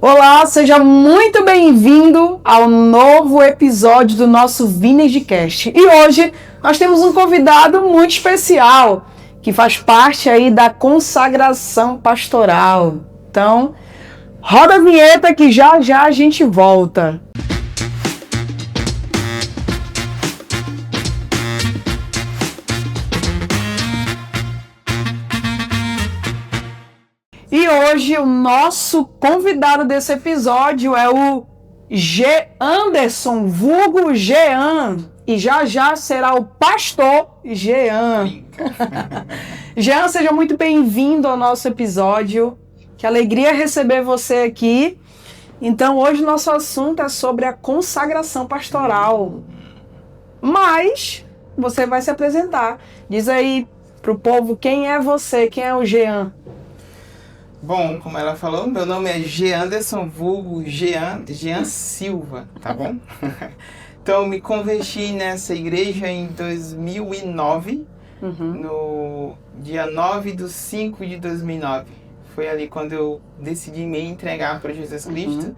Olá, seja muito bem-vindo ao novo episódio do nosso Vinegcast. E hoje nós temos um convidado muito especial, que faz parte aí da consagração pastoral. Então, roda a vinheta que já já a gente volta. E hoje o nosso convidado desse episódio é o Anderson, vulgo Jean. E já já será o pastor Jean. Jean, seja muito bem-vindo ao nosso episódio. Que alegria receber você aqui. Então hoje o nosso assunto é sobre a consagração pastoral. Mas você vai se apresentar. Diz aí pro povo quem é você, quem é o Jean. Bom, como ela falou, meu nome é Anderson, vulgo Jean Silva, tá bom? Então, me converti nessa igreja em 2009, no dia 9/5/2009. Foi ali quando eu decidi me entregar para Jesus Cristo.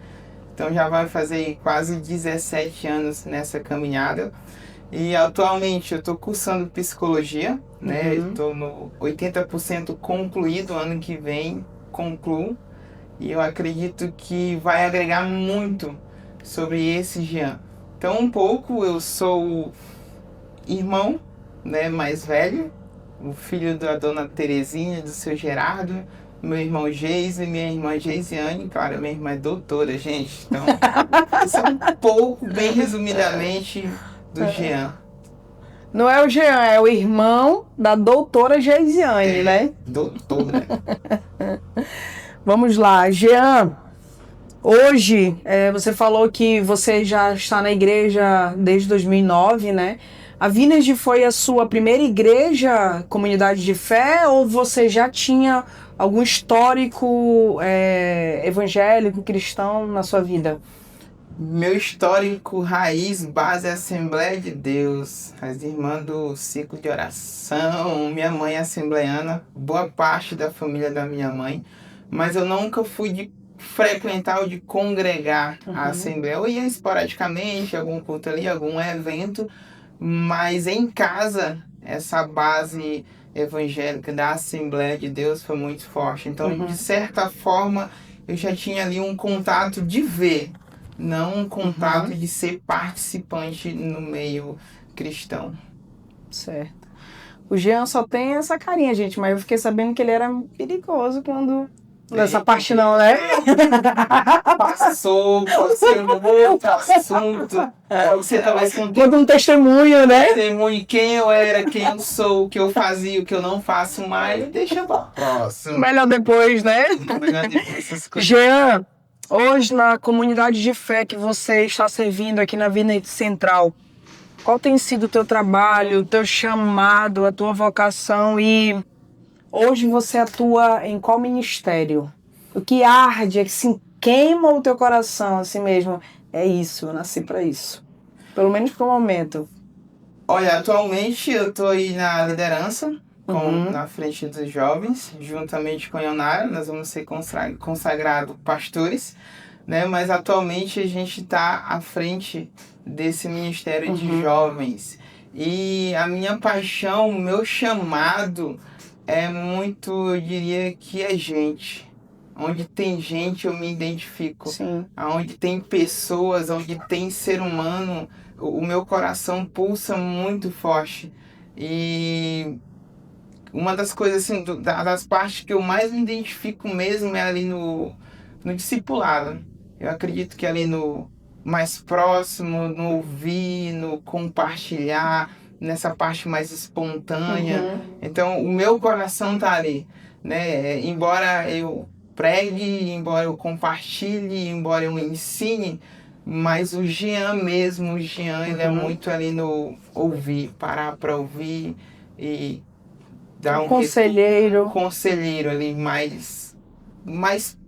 Então, já vai fazer quase 17 anos nessa caminhada. E atualmente eu estou cursando psicologia, né? Estou no 80% concluído, ano que vem concluo, e eu acredito que vai agregar muito sobre esse Jean. Então, um pouco, eu sou o irmão, né, mais velho, o filho da dona Terezinha, do seu Gerardo, meu irmão Geise, minha irmã Geisiane, claro, minha irmã é doutora, gente. Então, isso é um pouco, bem resumidamente, do Jean. Não é o Jean, é o irmão da doutora Geisiane, né? Doutora. Vamos lá, Jean. Hoje, você falou que você já está na igreja desde 2009, né? A Vineyard foi a sua primeira igreja, comunidade de fé, ou você já tinha algum histórico evangélico, cristão na sua vida? Meu histórico raiz, base é Assembleia de Deus, as irmãs do ciclo de oração, minha mãe é assembleiana, boa parte da família da minha mãe, mas eu nunca fui de frequentar ou de congregar a Assembleia. Eu ia esporadicamente, algum culto ali, algum evento, mas em casa, essa base evangélica da Assembleia de Deus foi muito forte. Então, de certa forma, eu já tinha ali um contato de ver, não um contato de ser participante no meio cristão. Certo. O Jean só tem essa carinha, gente, mas eu fiquei sabendo que ele era perigoso quando... Nessa parte não, né? Passou no outro assunto. Você talvez Conta um testemunho, né? Testemunho, quem eu era, quem eu sou, o que eu fazia, o que eu não faço mais, deixa pra próximo. Melhor depois, né? Melhor depois essas coisas. Jean, hoje na comunidade de fé que você está servindo aqui na Vineyard Central, qual tem sido o teu trabalho, o teu chamado, a tua vocação e hoje você atua em qual ministério? O que arde, que se queima o teu coração assim mesmo? É isso, eu nasci para isso. Pelo menos por um momento. Olha, atualmente eu estou aí na liderança, na frente dos jovens, juntamente com a Ionara, nós vamos ser consagrados pastores, né? Mas atualmente a gente está à frente desse ministério de jovens. E a minha paixão, o meu chamado é muito, eu diria que é gente. Onde tem gente eu me identifico. Sim. Onde tem pessoas, onde tem ser humano, o meu coração pulsa muito forte. E uma das coisas assim, das partes que eu mais me identifico mesmo é ali no discipulado. Eu acredito que ali no mais próximo, no ouvir, no compartilhar, nessa parte mais espontânea. Então o meu coração tá ali, né? Embora eu pregue, embora eu compartilhe, embora eu ensine, mas o Jean mesmo, ele é muito ali no ouvir, parar para ouvir e dar um conselheiro ali mais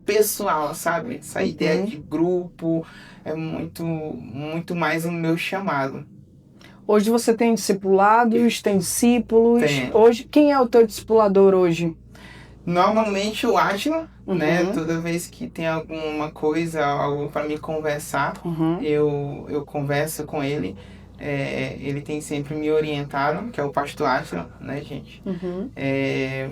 pessoal, sabe? Essa ideia de grupo é muito mais o meu chamado. Hoje você tem discipulados, tem discípulos. Tem. Hoje, quem é o teu discipulador hoje? Normalmente o Átila, né? Toda vez que tem alguma coisa, algo para me conversar, eu converso com ele. Ele tem sempre me orientado, que é o pastor Átila, né, gente?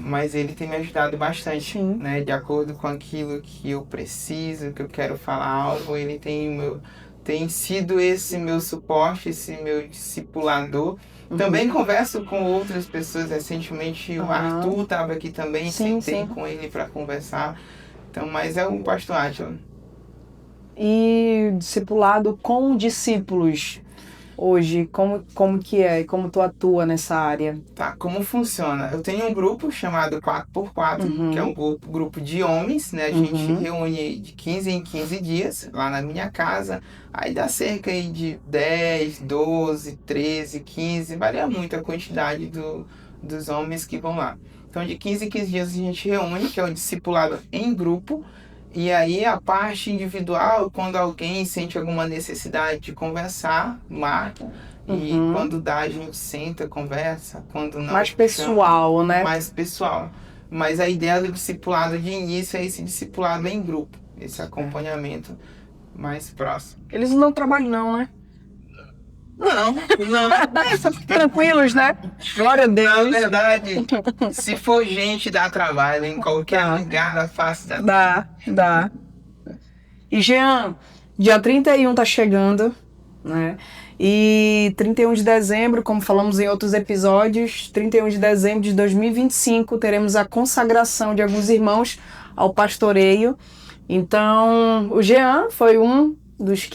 Mas ele tem me ajudado bastante, né? De acordo com aquilo que eu preciso, que eu quero falar algo, ele tem sido esse meu suporte, esse meu discipulador. Também converso com outras pessoas. Recentemente o Arthur estava aqui também, sentei com ele para conversar. Então, mas é o pastor Átila. E discipulado com discípulos hoje, como que é? E como tu atua nessa área? Tá, como funciona? Eu tenho um grupo chamado 4x4, que é um grupo de homens, né? A gente reúne de 15 em 15 dias lá na minha casa. Aí dá cerca aí de 10, 12, 13, 15, varia muito a quantidade dos homens que vão lá. Então de 15 em 15 dias a gente reúne, que é o discipulado em grupo. E aí a parte individual, quando alguém sente alguma necessidade de conversar, marca. E quando dá, a gente senta, conversa. Quando não, mais pessoal, né? Mais pessoal. Mas a ideia do discipulado de início é esse discipulado em grupo. Esse acompanhamento mais próximo. Eles não trabalham não, né? Não. Tranquilos, né? Glória a Deus. Na verdade, se for gente, dá trabalho em qualquer lugar da face da terra. Dá. E Jean, dia 31 tá chegando, né? E 31 de dezembro, como falamos em outros episódios, 31 de dezembro de 2025, teremos a consagração de alguns irmãos ao pastoreio. Então, o Jean foi um dos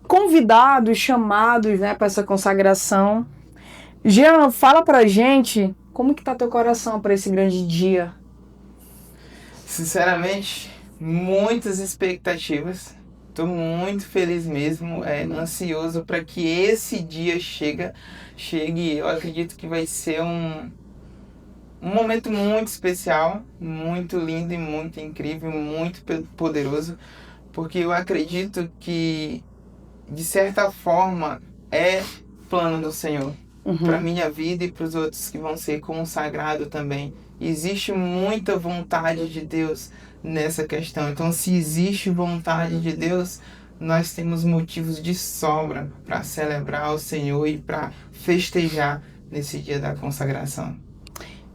convidados, chamados, né, para essa consagração. Jean, fala pra gente como que tá teu coração para esse grande dia. Sinceramente, muitas expectativas. Estou muito feliz mesmo, ansioso para que esse dia chegue. Eu acredito que vai ser um momento muito especial, muito lindo e muito incrível, muito poderoso, porque eu acredito que, de certa forma, é plano do Senhor para minha vida e para os outros que vão ser consagrados também. Existe muita vontade de Deus nessa questão. Então, se existe vontade de Deus, nós temos motivos de sobra para celebrar o Senhor e para festejar nesse dia da consagração.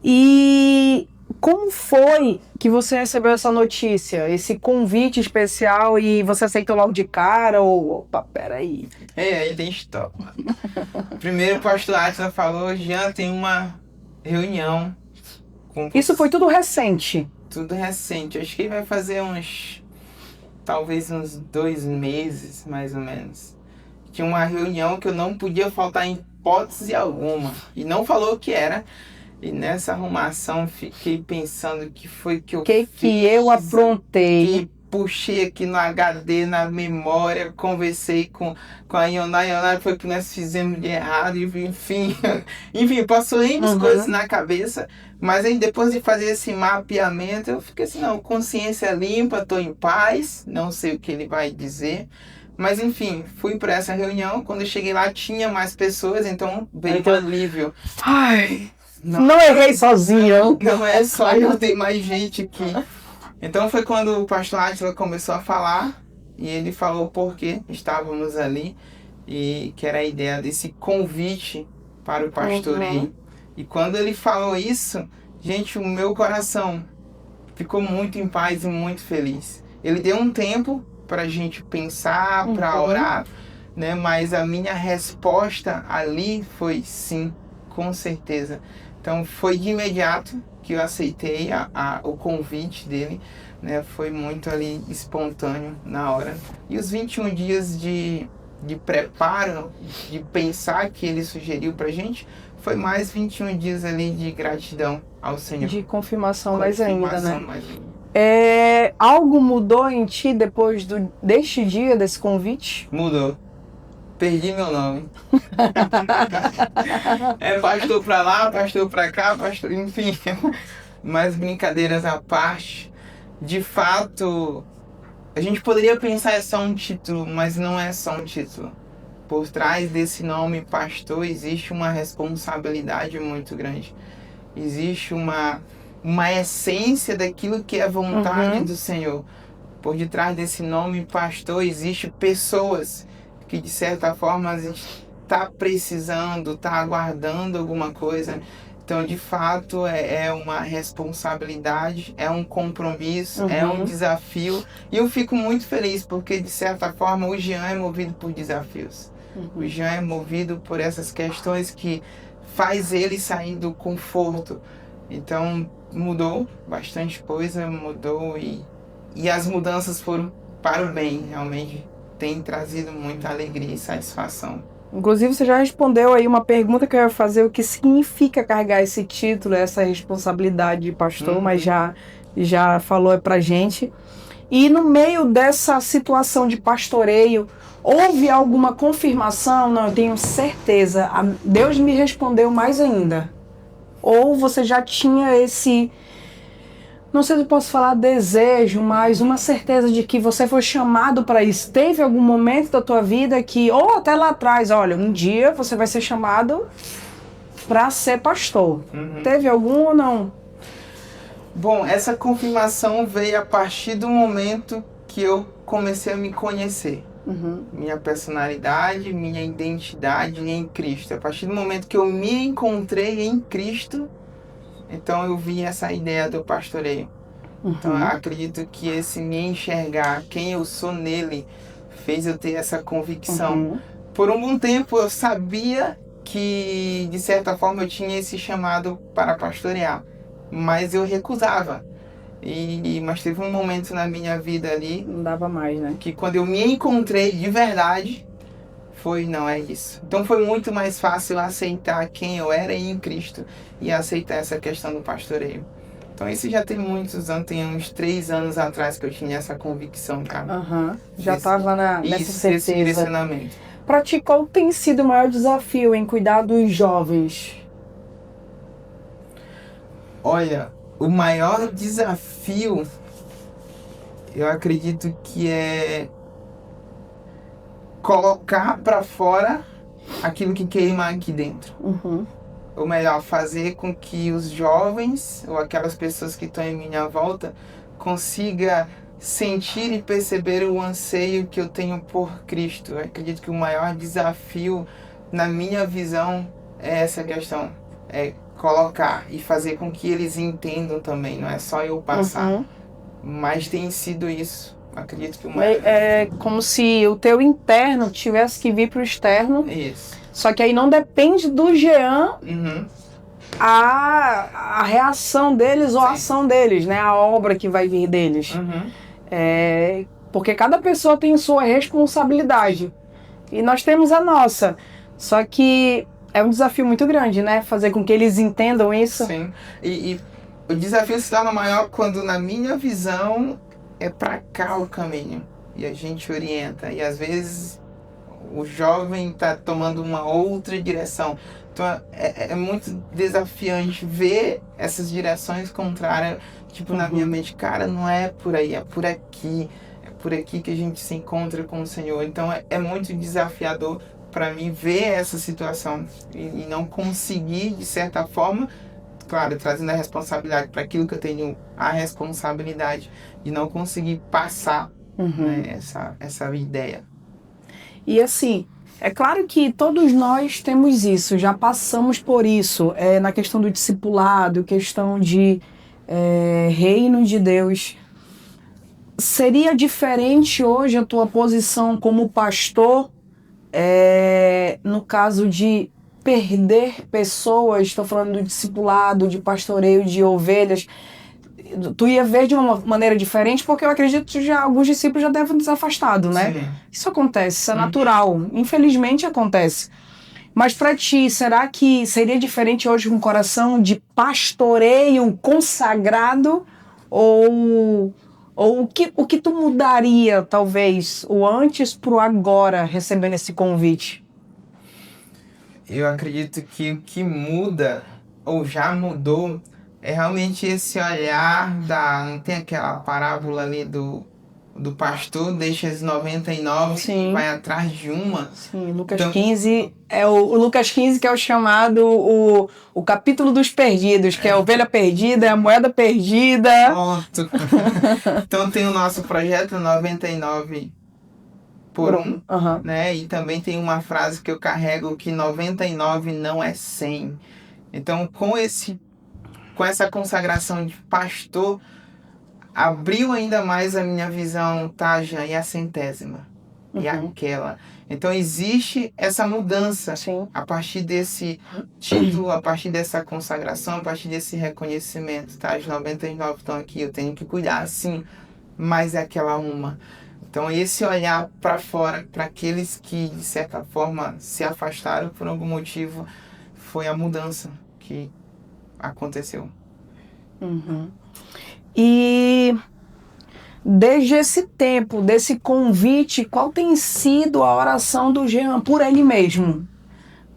E como foi que você recebeu essa notícia, esse convite especial, e você aceitou logo de cara ou... Opa, peraí. Aí tem história. Primeiro o pastor Átila falou, Jean, tem uma reunião. Isso foi tudo recente? Tudo recente. Acho que vai fazer talvez uns 2 meses, mais ou menos. Tinha uma reunião que eu não podia faltar em hipótese alguma. E não falou o que era. E nessa arrumação fiquei pensando que foi que eu fiz. Que eu aprontei. E puxei aqui no HD, na memória, conversei com a Ionai, foi o que nós fizemos de errado, enfim, passou N coisas na cabeça, mas aí depois de fazer esse mapeamento, eu fiquei assim, não, consciência limpa, estou em paz, não sei o que ele vai dizer, mas enfim, fui para essa reunião, quando eu cheguei lá tinha mais pessoas, então veio um alívio. Ai, não errei sozinho. Não é só eu, tem mais gente aqui. Então foi quando o pastor Átila começou a falar, e ele falou por que estávamos ali, e que era a ideia desse convite para o pastoreio. E quando ele falou isso, gente, o meu coração ficou muito em paz e muito feliz. Ele deu um tempo para a gente pensar, para orar, né? Mas a minha resposta ali foi sim, com certeza. Então foi de imediato que eu aceitei o convite dele, né? Foi muito ali espontâneo na hora. E os 21 dias de preparo, de pensar que ele sugeriu pra gente, foi mais 21 dias ali de gratidão ao Senhor. De confirmação mais ainda, né? Algo mudou em ti depois deste dia, desse convite? Mudou. Perdi meu nome. Pastor pra lá, pastor pra cá, pastor... Enfim, mas brincadeiras à parte. De fato, a gente poderia pensar é só um título, mas não é só um título. Por trás desse nome pastor existe uma responsabilidade muito grande. Existe uma uma essência daquilo que é vontade do Senhor. Por detrás desse nome pastor existe pessoas que de certa forma a gente está precisando, está aguardando alguma coisa. Então, de fato, é uma responsabilidade, é um compromisso, é um desafio. E eu fico muito feliz porque, de certa forma, o Jean é movido por desafios. O Jean é movido por essas questões que faz ele sair do conforto. Então, mudou bastante coisa, mudou e as mudanças foram para o bem, realmente. Tem trazido muita alegria e satisfação. Inclusive, você já respondeu aí uma pergunta que eu ia fazer, o que significa carregar esse título, essa responsabilidade de pastor, mas já falou pra gente. E no meio dessa situação de pastoreio, houve alguma confirmação? Não, eu tenho certeza. Deus me respondeu mais ainda. Ou você já tinha esse, não sei se eu posso falar desejo, mas uma certeza de que você foi chamado para isso. Teve algum momento da tua vida que, ou até lá atrás, olha, um dia você vai ser chamado para ser pastor. Teve algum ou não? Bom, essa confirmação veio a partir do momento que eu comecei a me conhecer. Minha personalidade, minha identidade em Cristo. A partir do momento que eu me encontrei em Cristo, então eu vi essa ideia do pastoreio. Então eu acredito que esse me enxergar, quem eu sou nele, fez eu ter essa convicção. Por um bom tempo eu sabia que, de certa forma, eu tinha esse chamado para pastorear, mas eu recusava. Mas teve um momento na minha vida ali, Não dava mais, né? que quando eu me encontrei de verdade, não é isso. Então foi muito mais fácil aceitar quem eu era em Cristo e aceitar essa questão do pastoreio. Então isso já tem muitos anos, tem uns 3 anos atrás que eu tinha essa convicção, cara. Já estava nessa certeza. Esse direcionamento. Para ti, qual tem sido o maior desafio em cuidar dos jovens? Olha, o maior desafio, eu acredito que é colocar para fora aquilo que queima aqui dentro. Ou melhor, fazer com que os jovens ou aquelas pessoas que estão em minha volta consiga sentir e perceber o anseio que eu tenho por Cristo. Eu acredito que o maior desafio, na minha visão, é essa questão. É colocar e fazer com que eles entendam também. Não é só eu passar. Mas tem sido isso. Acredito que o maior... É como se o teu interno tivesse que vir para o externo. Isso. Só que aí não depende do Jean a reação deles ou a ação deles, né? A obra que vai vir deles. Porque cada pessoa tem sua responsabilidade. E nós temos a nossa. Só que é um desafio muito grande, né? Fazer com que eles entendam isso. Sim. E o desafio se torna maior quando, na minha visão, é para cá o caminho. E a gente orienta. E às vezes o jovem está tomando uma outra direção. Então é muito desafiante ver essas direções contrárias, tipo, na minha mente, cara, não é por aí, é por aqui. É por aqui que a gente se encontra com o Senhor. Então é muito desafiador para mim ver essa situação e não conseguir, de certa forma, claro, trazendo a responsabilidade para aquilo que eu tenho, a responsabilidade de não conseguir passar né, essa ideia. E assim, é claro que todos nós temos isso, já passamos por isso, na questão do discipulado, questão de reino de Deus. Seria diferente hoje a tua posição como pastor, no caso de perder pessoas, estou falando do discipulado, de pastoreio de ovelhas, tu ia ver de uma maneira diferente, porque eu acredito que alguns discípulos já devem ter se afastado, né? Sim. Isso acontece, isso é natural, infelizmente acontece. Mas para ti, será que seria diferente hoje com um coração de pastoreio consagrado? Ou o que tu mudaria, talvez, o antes pro agora, recebendo esse convite? Eu acredito que o que muda, ou já mudou, é realmente esse olhar não tem aquela parábola ali do pastor, deixa as 99 Sim. e vai atrás de uma. Sim, Lucas Então- 15 é o Lucas 15 que é o chamado o capítulo dos perdidos, que é a ovelha perdida, é a moeda perdida. Pronto. Então tem o nosso projeto 99 por 1, Aham. né? E também tem uma frase que eu carrego que 99 não é 100. Então com essa consagração de pastor, abriu ainda mais a minha visão, tá, Jean? E a centésima? E aquela? Então existe essa mudança Sim. a partir desse título, a partir dessa consagração, a partir desse reconhecimento, tá? As 99 estão aqui, eu tenho que cuidar, sim, mas é aquela uma. Então esse olhar para fora, para aqueles que de certa forma se afastaram por algum motivo, foi a mudança que aconteceu. E desde esse tempo, desse convite, qual tem sido a oração do Jean por ele mesmo?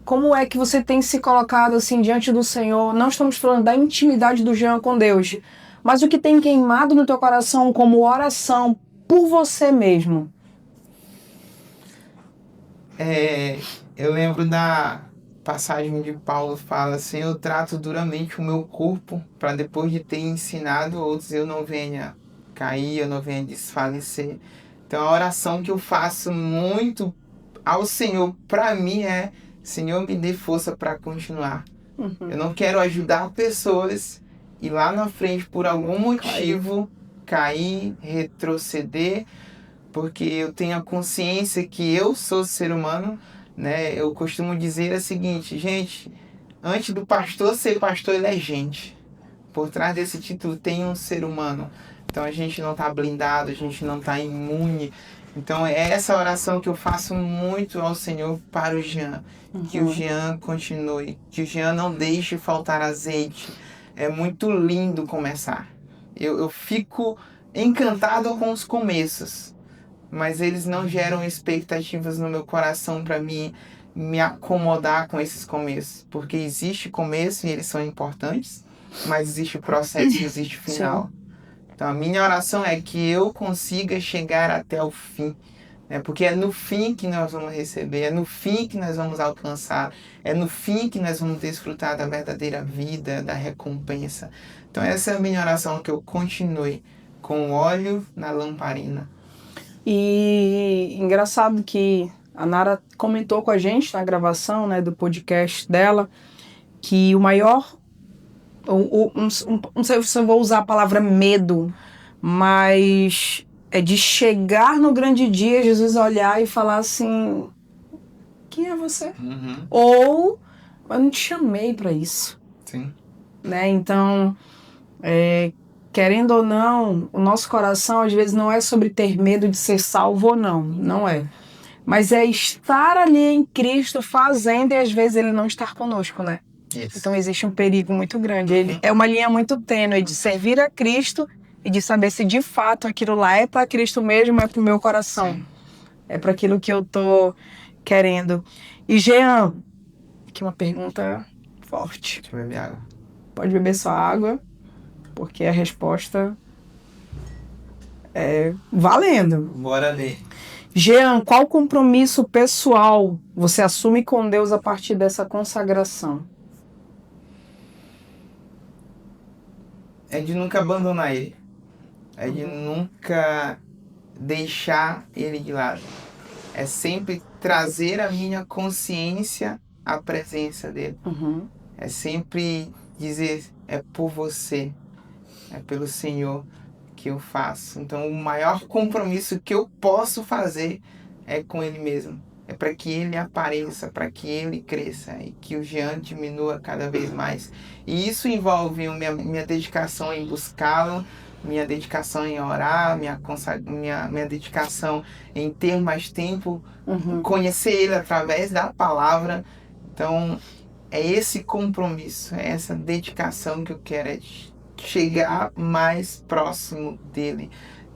Como é que você tem se colocado assim diante do Senhor? Não estamos falando da intimidade do Jean com Deus, mas o que tem queimado no teu coração como oração por você mesmo? Eu lembro da passagem de Paulo, fala assim: eu trato duramente o meu corpo para depois de ter ensinado outros eu não venha cair, eu não venha desfalecer. Então a oração que eu faço muito ao Senhor para mim é: Senhor, me dê força para continuar. Eu não quero ajudar pessoas e lá na frente por algum motivo cair, retroceder, porque eu tenho a consciência que eu sou ser humano, né? Eu costumo dizer o seguinte, gente, antes do pastor ser pastor, ele é gente. Por trás desse título tem um ser humano. Então a gente não está blindado, a gente não está imune. Então é essa oração que eu faço muito ao Senhor para o Jean. Que o Jean continue, que o Jean não deixe faltar azeite. É muito lindo começar. Eu fico encantado com os começos, mas eles não geram expectativas no meu coração para me acomodar com esses começos, porque existe começo e eles são importantes, mas existe processo e existe final. Então a minha oração é que eu consiga chegar até o fim, né? Porque é no fim que nós vamos receber, é no fim que nós vamos alcançar, é no fim que nós vamos desfrutar da verdadeira vida, da recompensa. Então essa é a minha oração, que eu continue com óleo na lamparina. E engraçado que a Nara comentou com a gente na gravação, né, do podcast dela, que o maior, não sei se eu vou usar a palavra medo, mas é de chegar no grande dia, Jesus olhar e falar assim: quem é você? Ou eu não te chamei para isso. Sim. Né? Então, querendo ou não, o nosso coração às vezes não é sobre ter medo de ser salvo ou não, não é. Mas é estar ali em Cristo fazendo e às vezes ele não estar conosco, né? Isso. Então existe um perigo muito grande. É uma linha muito tênue de servir a Cristo e de saber se de fato aquilo lá é para Cristo mesmo, é para o meu coração. Sim. É para aquilo que eu tô querendo. E Jean, aqui uma pergunta forte. Deixa eu beber água. Pode beber sua água, porque a resposta é valendo. Bora ler. Jean, qual compromisso pessoal você assume com Deus a partir dessa consagração? É de nunca abandonar Ele. É de nunca deixar Ele de lado. É sempre trazer a minha consciência à presença dEle. É sempre dizer: é por você, é pelo Senhor que eu faço. Então o maior compromisso que eu posso fazer é com Ele mesmo. É para que Ele apareça, para que Ele cresça e que o Jean diminua cada vez mais. E isso envolve minha dedicação em buscá-lo, minha dedicação em orar, minha dedicação em ter mais tempo, conhecer Ele através da palavra. Então é esse compromisso, é essa dedicação que eu quero, é chegar mais próximo dele,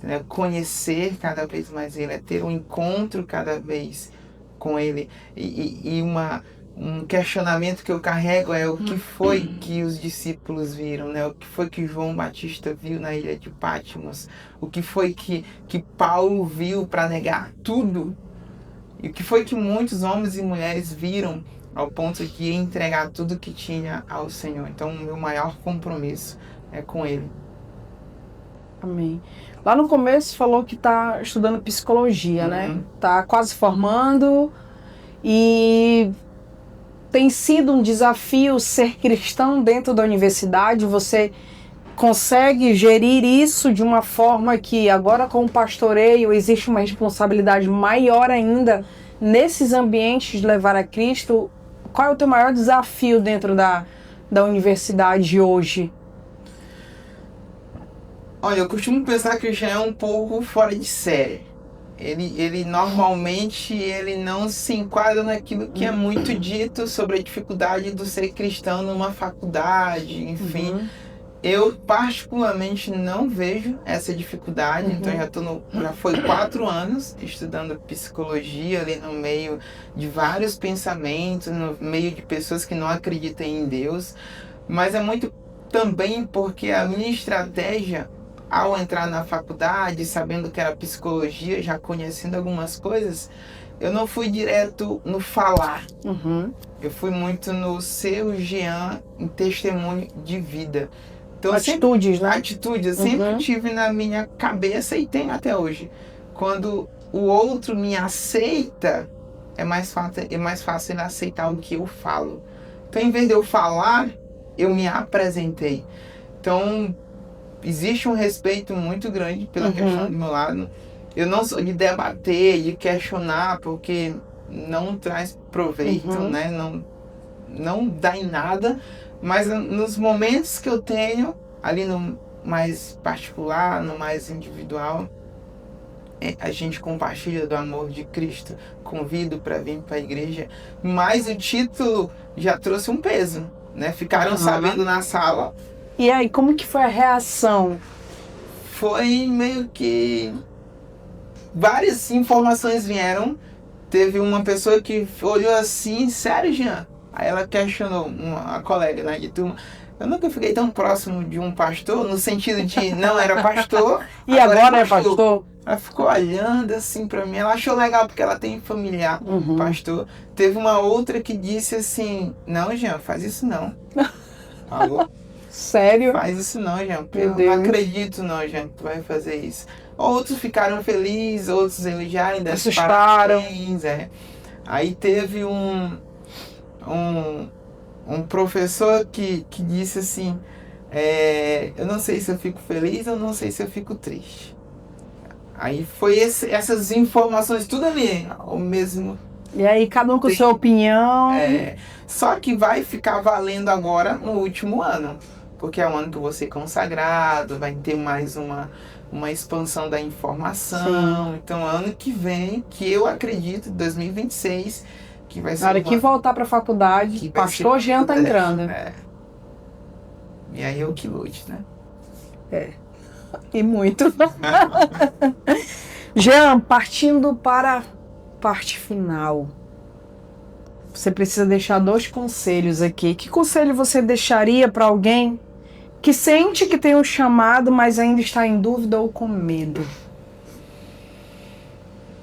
né? Conhecer cada vez mais ele, é ter um encontro cada vez com ele. E uma um questionamento que eu carrego é o que foi que os discípulos viram, né? O que foi que João Batista viu na ilha de Patmos? O que foi que Paulo viu para negar tudo? E o que foi que muitos homens e mulheres viram ao ponto de entregar tudo que tinha ao Senhor? Então, o meu maior compromisso é com Ele. Amém. Lá no começo falou que está estudando psicologia, né? Tá quase formando e tem sido um desafio ser cristão dentro da universidade. Você consegue gerir isso de uma forma que agora com o pastoreio existe uma responsabilidade maior ainda nesses ambientes de levar a Cristo? Qual é o teu maior desafio dentro da universidade hoje? Olha, eu costumo pensar que o Jean é um pouco fora de série. Ele normalmente não se enquadra naquilo que é muito dito sobre a dificuldade do ser cristão numa faculdade, enfim. Eu particularmente não vejo essa dificuldade, então já foi 4 anos estudando psicologia ali no meio de vários pensamentos, no meio de pessoas que não acreditam em Deus, mas é muito também porque a minha estratégia ao entrar na faculdade, sabendo que era psicologia, já conhecendo algumas coisas, eu não fui direto no falar. Eu fui muito no ser o Jean em testemunho de vida. Então, atitudes, né? Atitudes, eu sempre tive na minha cabeça e tenho até hoje. Quando o outro me aceita, é mais fácil ele aceitar o que eu falo. Então, em vez de eu falar, eu me apresentei. Então, existe um respeito muito grande pela questão do meu lado. Eu não sou de debater, de questionar, porque não traz proveito, né? Não dá em nada. Mas nos momentos que eu tenho, ali no mais particular, no mais individual, a gente compartilha do amor de Cristo. Convido para vir para a igreja. Mas o título já trouxe um peso, né? Ficaram sabendo na sala. E aí, como que foi a reação? Foi meio que várias informações vieram. Teve uma pessoa que olhou assim, sério, Jean? Aí ela questionou, uma colega, né, de turma. Eu nunca fiquei tão próximo de um pastor, no sentido de não era pastor. E agora é pastor? Ela ficou olhando assim pra mim. Ela achou legal porque ela tem familiar pastor. Teve uma outra que disse assim, não, Jean, faz isso não. Falou? Sério? Faz isso não, Jean. Eu não acredito não, Jean, que tu vai fazer isso. Outros ficaram felizes, outros elogiaram, assustaram. Aí teve um professor que disse assim, eu não sei se eu fico feliz, eu não sei se eu fico triste. Aí foi essas informações tudo ali, ao mesmo. E aí cada um com sua opinião. Só que vai ficar valendo agora no último ano, porque é o ano que eu vou ser consagrado, vai ter mais uma expansão da informação. Então ano que vem, que eu acredito, 2026, que vai ser. Na hora que voltar para a faculdade, pastor Jean tá entrando. E aí eu que lute, né? E muito. Jean, partindo para a parte final, você precisa deixar 2 conselhos aqui. Que conselho você deixaria para alguém que sente que tem um chamado, mas ainda está em dúvida ou com medo?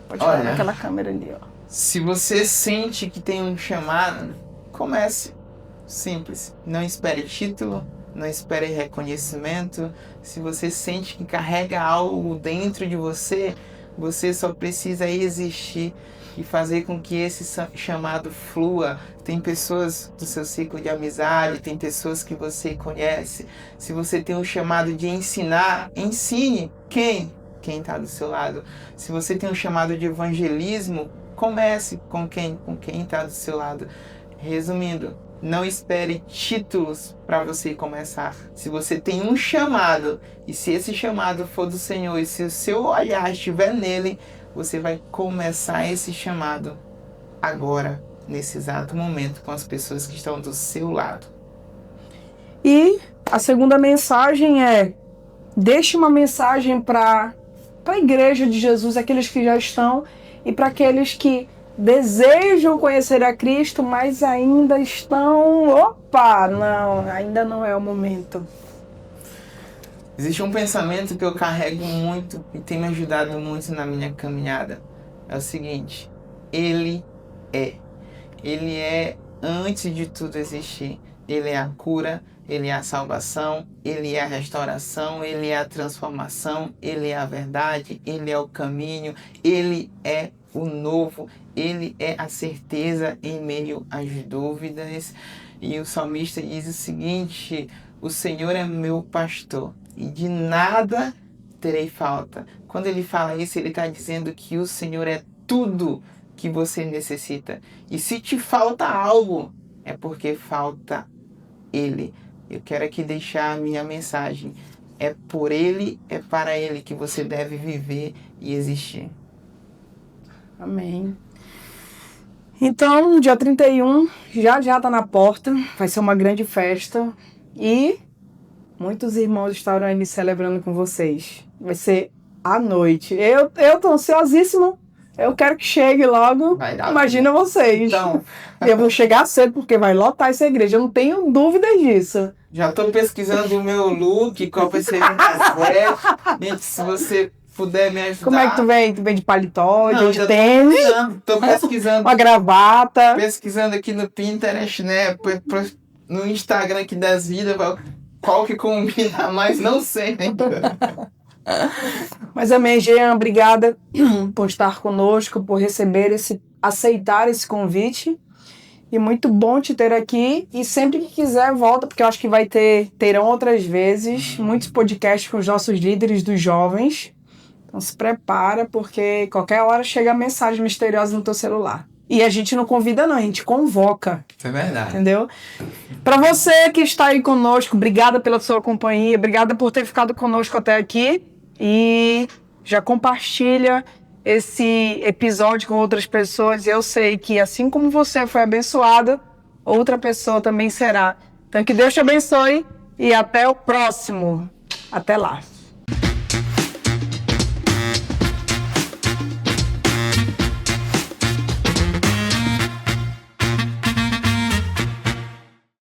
Pode olhar naquela câmera ali, ó. Se você sente que tem um chamado, comece. Simples. Não espere título, não espere reconhecimento. Se você sente que carrega algo dentro de você, você só precisa existir e fazer com que esse chamado flua. Tem pessoas do seu ciclo de amizade, tem pessoas que você conhece. Se você tem um chamado de ensinar, ensine. Quem está do seu lado. Se você tem um chamado de evangelismo, comece com quem está do seu lado. Resumindo, não espere títulos para você começar. Se você tem um chamado, e se esse chamado for do Senhor, e se o seu olhar estiver nele, você vai começar esse chamado agora, nesse exato momento, com as pessoas que estão do seu lado. E a segunda mensagem é: deixe uma mensagem para a igreja de Jesus, aqueles que já estão, e para aqueles que desejam conhecer a Cristo, mas ainda estão... Opa, não, ainda não é o momento. Existe um pensamento que eu carrego muito e tem me ajudado muito na minha caminhada. É o seguinte: Ele é antes de tudo existir. Ele é a cura, Ele é a salvação, Ele é a restauração, Ele é a transformação, Ele é a verdade, Ele é o caminho, Ele é o novo, Ele é a certeza em meio às dúvidas. E o salmista diz o seguinte: o Senhor é meu pastor e de nada terei falta. Quando ele fala isso, ele está dizendo que o Senhor é tudo que você necessita. E se te falta algo, é porque falta Ele. Eu quero aqui deixar a minha mensagem. É por Ele, é para Ele que você deve viver e existir. Amém. Então, dia 31, já tá na porta. Vai ser uma grande festa. E muitos irmãos estarão ali celebrando com vocês. Vai ser à noite. Eu tô ansiosíssimo. Eu quero que chegue logo. Imagina vocês. Então, eu vou chegar cedo porque vai lotar essa igreja. Eu não tenho dúvidas disso. Já estou pesquisando o meu look, qual vai ser o meu. Gente, se você puder me ajudar. Como é que tu vem? Tu vem de paletó, Não, de tênis? Estou pesquisando. Uma gravata. Pesquisando aqui no Pinterest, né? No Instagram aqui das vidas, qual que combina mais, não sei ainda. Mas amém, Jean, obrigada por estar conosco, por aceitar esse convite. E muito bom te ter aqui. E sempre que quiser, volta, porque eu acho que terão outras vezes muitos podcasts com os nossos líderes dos jovens. Então se prepara, porque qualquer hora chega a mensagem misteriosa no teu celular. E a gente não convida não, a gente convoca. Isso é verdade. Entendeu? Para você que está aí conosco, obrigada pela sua companhia, obrigada por ter ficado conosco até aqui. E já compartilha esse episódio com outras pessoas. Eu sei que assim como você foi abençoada, outra pessoa também será. Então que Deus te abençoe e até o próximo. Até lá.